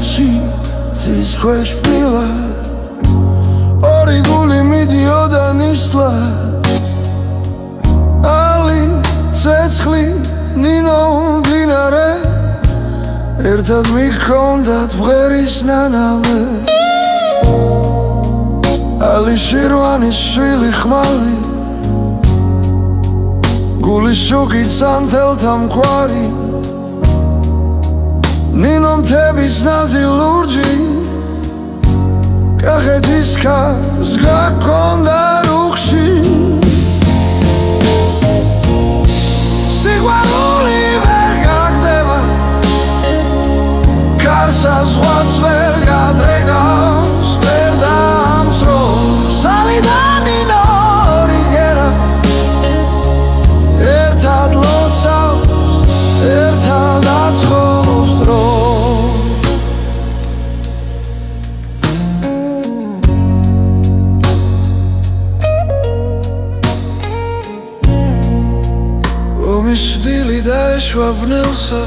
ელჩი ძის ქვეშ პილა ორი გული მიდიოდა ნისლად ალი ცეცხლი ნინო მდინარე ერთად მიქონდათ ბღერის ნანავე ალი შირვანის შვილი ხმალი გული შუქით სანთელთა მკვარი ნინო მთების ნაზი ლურჯი კახეთის ქარს გაქონდა რუხში სიყვარული ვერ გაგდება ქარსა ზღვაც ვერ გადრეკავს ვერ დაამსროლს ალიდან ნინო რიგერა ერთად ლოცავს ერთად აწყობს დრო ომის დილი დაეშვა ბნელსა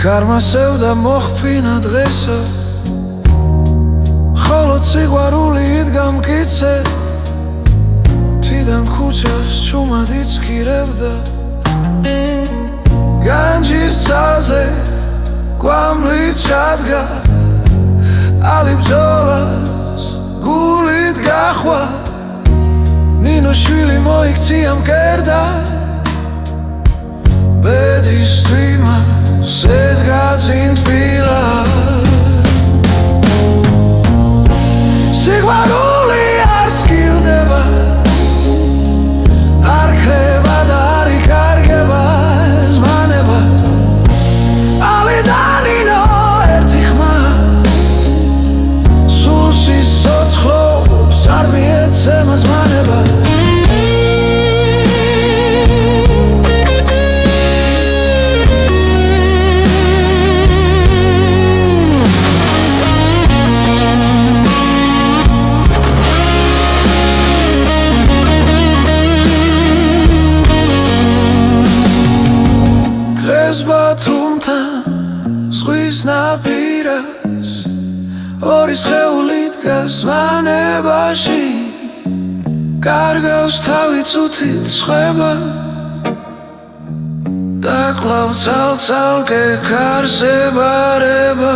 ქარმა სევდა მოხფინა დღესა ხოლო სიყვარული იდგა მკიცე თიდან ქუჩას ჩუმად იცქირებდა განჯის ცაზე კვამლით ჩადგა ალი ბრძოლას გულით გახვა ნინო შვილი მოიქცია მკერდა ბედის თვიმა სედგა წინ თბილა სიყვარული არ სკილდება არ ქრება და არ იკარგება ზმანება ალიდან ნინო ერთი ხმა სულში სოცხლობს არ მიეცემა ზმანება ზღვის ნაპირას ორი სხეული დგას ზმანებაში კარგავს თავი წუთით სხვება და კვლავ ცალ-ცალკე ქარს ებარება